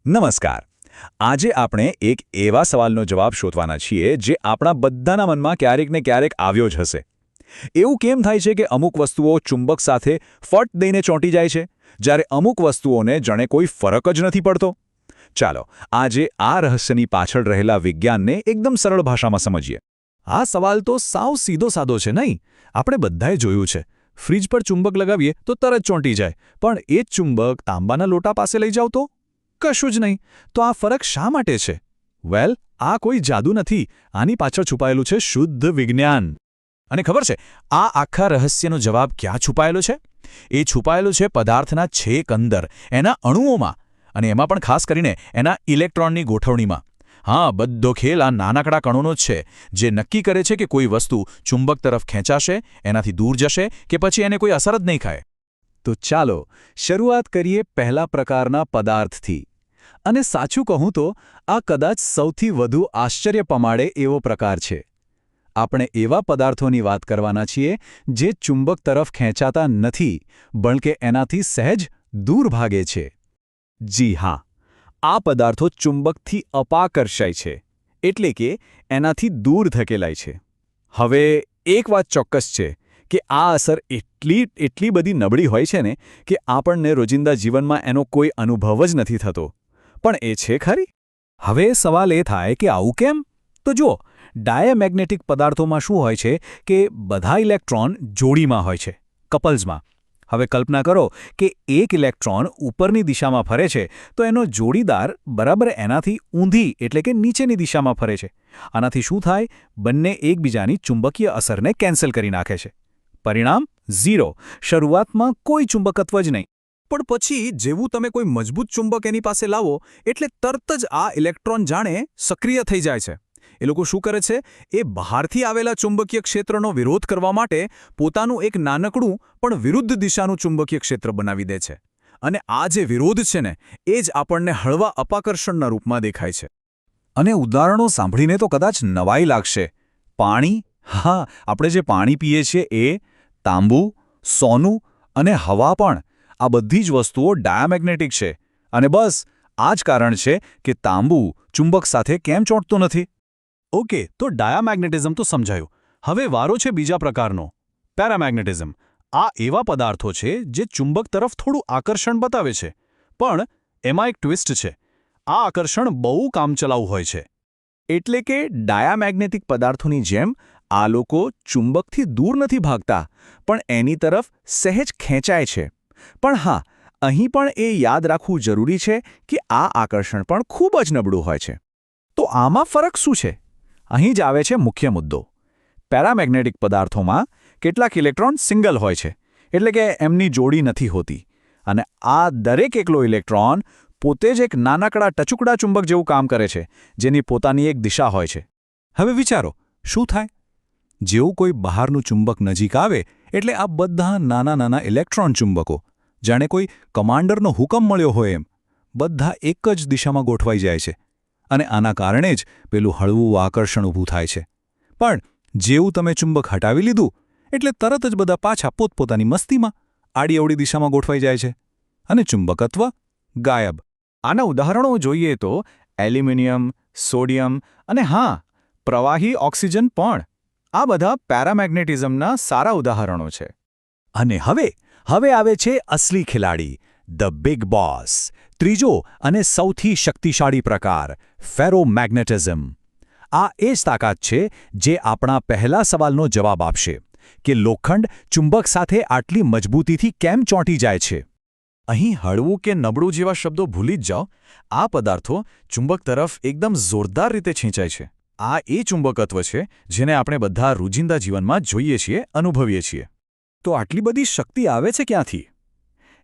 નમસ્કાર. આજે આપણે એક એવા સવાલનો જવાબ શોધવાના છીએ જે આપણા બધાના મનમાં ક્યારેક ને ક્યારેક આવ્યો જ હશે. એવું કેમ થાય છે કે અમુક વસ્તુઓ ચુંબક સાથે ફટ દઈને ચોંટી જાય છે, જ્યારે અમુક વસ્તુઓને જાણે કોઈ ફરક જ નથી પડતો? ચાલો, આજે આ રહસ્યની પાછળ રહેલા વિજ્ઞાનને એકદમ સરળ ભાષામાં સમજીએ. આ સવાલ તો સાવ સીધો સાદો છે નહીં? આપણે બધાએ જોયું છે. ફ્રિજ પર ચુંબક લગાવીએ તો તરત ચોંટી જાય, પણ એ જ ચુંબક તાંબાના લોટા પાસે લઈ જાવ તો કશું જ નહીં. તો આ ફરક શા માટે છે? વેલ, આ કોઈ જાદુ નથી. આની પાછળ છુપાયેલું છે શુદ્ધ વિજ્ઞાન. અને ખબર છે, આ આખા રહસ્યનો જવાબ ક્યાં છુપાયેલો છે? એ છુપાયેલો છે પદાર્થના છેક અંદર, એના અણુઓમાં, અને એમાં પણ ખાસ કરીને એના ઇલેક્ટ્રોનની ગોઠવણીમાં. હા, બધો ખેલ આ નાનકડા કણોનો જ છે, જે નક્કી કરે છે કે કોઈ વસ્તુ ચુંબક તરફ ખેંચાશે, એનાથી દૂર જશે, કે પછી એને કોઈ અસર જ નહીં ખાય. તો ચાલો શરૂઆત કરીએ પહેલા પ્રકારના પદાર્થથી. અને સાચું કહું તો આ કદાચ સૌથી વધુ આશ્ચર્ય પમાડે એવો પ્રકાર છે. આપણે એવા પદાર્થોની વાત કરવાના છીએ જે ચુંબક તરફ ખેંચાતા નથી, બલકે એનાથી સહેજ દૂર ભાગે છે. જી હા, આ પદાર્થો ચુંબકથી અપાકર્ષાય છે, એટલે કે એનાથી દૂર ધકેલાય છે. હવે એક વાત ચોક્કસ છે કે આ અસર એટલી બધી નબળી હોય છે ને કે આપણને રોજિંદા જીવનમાં એનો કોઈ અનુભવ જ નથી થતો. પણ એ છે ખરી? હવે સવાલ એ થાય કે આવું કેમ? તો જુઓ, ડાયામેગ્નેટિક પદાર્થોમાં શું હોય છે કે બધા ઇલેક્ટ્રોન જોડીમાં હોય છે, કપલ્સમાં. હવે કલ્પના કરો કે એક ઇલેક્ટ્રોન ઉપરની દિશામાં ફરે છે તો એનો જોડીદાર બરાબર એનાથી ઊંધી એટલે કે નીચેની દિશામાં ફરે છે. આનાથી શું થાય? બંને એકબીજાની ચુંબકીય અસરને કેન્સલ કરી નાખે છે. પરિણામ ઝીરો. શરૂઆતમાં કોઈ ચુંબકત્વ જ નહીં. પણ પછી જેવું તમે કોઈ મજબૂત ચુંબક એની પાસે લાવો એટલે તરત જ આ ઇલેક્ટ્રોન જાણે સક્રિય થઈ જાય છે. એ લોકો શું કરે છે? એ બહારથી આવેલા ચુંબકીય ક્ષેત્રનો વિરોધ કરવા માટે પોતાનું એક નાનકડું પણ વિરુદ્ધ દિશાનું ચુંબકીય ક્ષેત્ર બનાવી દે છે. અને આ જે વિરોધ છે ને, એ જ આપણને હળવા અપાકર્ષણના રૂપમાં દેખાય છે. અને ઉદાહરણો સાંભળીને તો કદાચ નવાઈ લાગશે. પાણી, હા, આપણે જે પાણી પીએ છીએ એ, તાંબુ, સોનું અને હવા પણ, આ બધી જ વસ્તુઓ ડાયામેગ્નેટિક છે. અને બસ આ જ કારણ છે કે તાંબુ ચુંબક સાથે કેમ ચોંટતું નથી. ઓકે, તો ડાયામેગ્નેટિઝમ તો સમજાયું. હવે વારો છે બીજા પ્રકારનો, પેરામેગ્નેટિઝમ. આ એવા પદાર્થો છે જે ચુંબક તરફ થોડું આકર્ષણ બતાવે છે, પણ એમાં એક ટ્વિસ્ટ છે. આ આકર્ષણ બહુ કામચલાઉ હોય છે. એટલે કે ડાયામેગ્નેટિક પદાર્થોની જેમ આ લોકો ચુંબકથી દૂર નથી ભાગતા, પણ એની તરફ સહેજ ખેંચાય છે. પણ હા, અહીં પણ એ યાદ રાખવું જરૂરી છે કે આ આકર્ષણ પણ ખૂબ જ નબળું હોય છે. તો આમાં ફરક શું છે? અહીં જ આવે છે મુખ્ય મુદ્દો. પેરામેગ્નેટિક પદાર્થોમાં કેટલાક ઇલેક્ટ્રોન સિંગલ હોય છે, એટલે કે એમની જોડી નથી હોતી. અને આ દરેક એકલો ઇલેક્ટ્રોન પોતે જ એક નાનકડા ટચુકડા ચુંબક જેવું કામ કરે છે, જેની પોતાની એક દિશા હોય છે. હવે વિચારો, શું થાય? જેવું કોઈ બહારનું ચુંબક નજીક આવે એટલે આ બધા નાના નાના ઇલેક્ટ્રોન ચુંબકો, જાણે કોઈ કમાન્ડરનો હુકમ મળ્યો હોય એમ, બધા એક જ દિશામાં ગોઠવાઈ જાય છે. અને આના કારણે જ પેલું હળવું આકર્ષણ ઊભું થાય છે. પણ જેવું તમે ચુંબક હટાવી લીધું એટલે તરત જ બધા પાછા પોતપોતાની મસ્તીમાં આડીઅવળી દિશામાં ગોઠવાઈ જાય છે. અને ચુંબકત્વ ગાયબ. આના ઉદાહરણો જોઈએ તો એલ્યુમિનિયમ, સોડિયમ અને હા, પ્રવાહી ઓક્સિજન પણ. આ બધા પેરામેગ્નેટિઝમના સારા ઉદાહરણો છે. અને હવે આવે છે અસલી ખેલાડી, ધ બિગ બોસ. ત્રીજો અને સૌથી શક્તિશાળી પ્રકાર, ફેરોમેગ્નેટિઝમ. આ એ જ તાકાત છે જે આપણા પહેલા સવાલનો જવાબ આપશે કે લોખંડ ચુંબક સાથે આટલી મજબૂતીથી કેમ ચોંટી જાય છે. અહીં હળવું કે નબળું જેવા શબ્દો ભૂલી જ જાઓ. આ પદાર્થો ચુંબક તરફ એકદમ જોરદાર રીતે ખેંચાય છે. આ એ ચુંબકત્વ છે જેને આપણે બધા રોજિંદા જીવનમાં જોઈએ છીએ, અનુભવીએ છીએ. તો આટલી બધી શક્તિ આવે છે ક્યાંથી?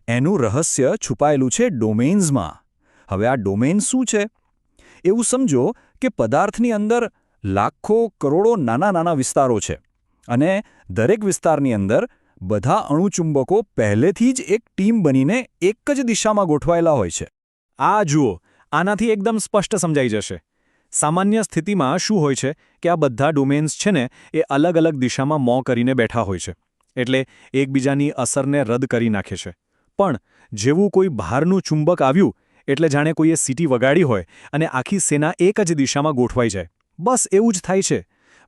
એનું રહસ્ય છુપાયેલું છે ડોમેન્સમાં. હવે આ ડોમેન્સ શું છે? એવું સમજો કે પદાર્થની અંદર લાખો કરોડો નાના નાના વિસ્તારો છે, અને દરેક વિસ્તારની અંદર બધા અણુચુંબકો પહેલેથી જ એક ટીમ બનીને એક જ દિશામાં ગોઠવાયેલા હોય છે. આ જુઓ, આનાથી એકદમ સ્પષ્ટ સમજાઈ જશે. સામાન્ય સ્થિતિમાં શું હોય છે કે આ બધા ડોમેન્સ છે ને એ અલગ અલગ દિશામાં મોં કરીને બેઠા હોય છે, એટલે એકબીજાની અસરને રદ કરી નાખે છે. પણ જેવું કોઈ બહારનું ચુંબક આવ્યું એટલે જાણે કોઈએ સીટી વગાડી હોય અને આખી સેના એક જ દિશામાં ગોઠવાઈ જાય. બસ એવું જ થાય છે.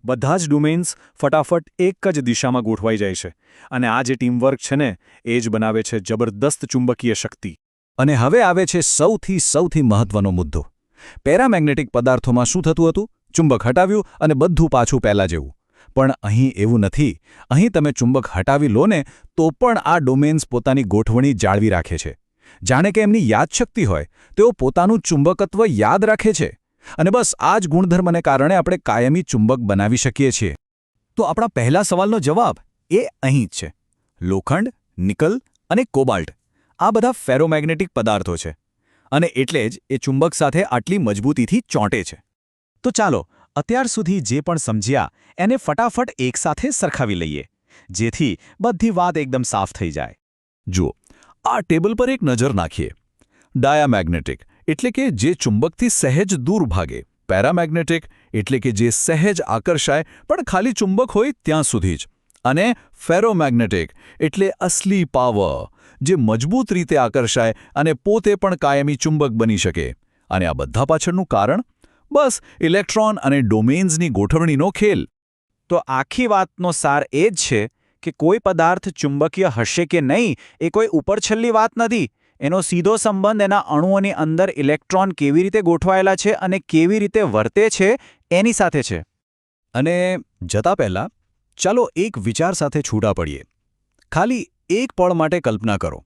બધા જ ડોમેન્સ ફટાફટ એક જ દિશામાં ગોઠવાઈ જાય છે. અને આ જે ટીમવર્ક છે ને, એ જ બનાવે છે જબરદસ્ત ચુંબકીય શક્તિ. અને હવે આવે છે સૌથી મહત્વનો મુદ્દો. પેરામેગ્નેટિક પદાર્થોમાં શું થતું હતું? ચુંબક હટાવ્યું અને બધું પાછું પહેલા જેવું. પણ અહીં એવું નથી. અહીં તમે ચુંબક હટાવી લો ને તો પણ આ ડોમેન્સ પોતાની ગોઠવણી જાળવી રાખે છે. જાણે કે એમની યાદશક્તિ હોય, તેઓ પોતાનું ચુંબકત્વ યાદ રાખે છે. અને બસ આ જ ગુણધર્મને કારણે આપણે કાયમી ચુંબક બનાવી શકીએ છીએ. તો આપણા પહેલા સવાલનો જવાબ એ અહીં જ છે. લોખંડ, નિકલ અને કોબાલ્ટ આ બધા ફેરોમેગ્નેટિક પદાર્થો છે. અને એટલે જ એ ચુંબક સાથે આટલી મજબૂતીથી ચોંટે છે. તો ચાલો અત્યાર સુધી જે પણ સમજ્યા એને ફટાફટ એકસાથે સરખાવી લઈએ, જેથી બધી વાત એકદમ સાફ થઈ જાય. જુઓ, આ ટેબલ પર એક નજર નાખીએ. ડાયામેગ્નેટિક એટલે કે જે ચુંબકથી સહેજ દૂર ભાગે. પેરામેગ્નેટિક એટલે કે જે સહેજ આકર્ષાય પણ ખાલી ચુંબક હોય ત્યાં સુધી જ. અને ફેરોમેગ્નેટિક એટલે અસલી પાવર, જે મજબૂત રીતે આકર્ષાય અને પોતે પણ કાયમી ચુંબક બની શકે. અને આ બધા પાછળનું કારણ? બસ ઇલેક્ટ્રોન અને ડોમેન્સની ગોઠવણીનો ખેલ. તો આખી વાતનો સાર એ જ છે કે કોઈ પદાર્થ ચુંબકીય હશે કે નહીં એ કોઈ ઉપરછલ્લી વાત નથી. એનો સીધો સંબંધ એના અણુઓની અંદર ઇલેક્ટ્રોન કેવી રીતે ગોઠવાયેલા છે અને કેવી રીતે વર્તે છે એની સાથે છે. અને જતા પહેલા ચાલો એક વિચાર સાથે છૂટા પડીએ. ખાલી એક પળ માટે કલ્પના કરો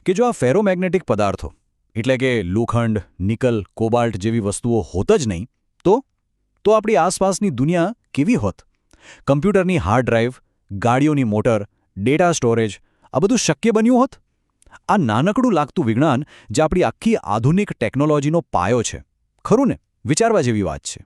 કે જો આ ફેરોમેગ્નેટિક પદાર્થો એટલે કે લોખંડ, નિકલ, કોબાલ્ટ જેવી વસ્તુઓ હોત જ નહીં, તો આપણી આસપાસની દુનિયા કેવી હોત? કમ્પ્યુટરની હાર્ડ ડ્રાઈવ, ગાડીઓની મોટર, ડેટા સ્ટોરેજ આ બધું શક્ય બન્યું હોત? આ નાનકડું લાગતું વિજ્ઞાન જે આપણી આખી આધુનિક ટેકનોલોજીનો પાયો છે. ખરું ને? વિચારવા જેવી વાત છે.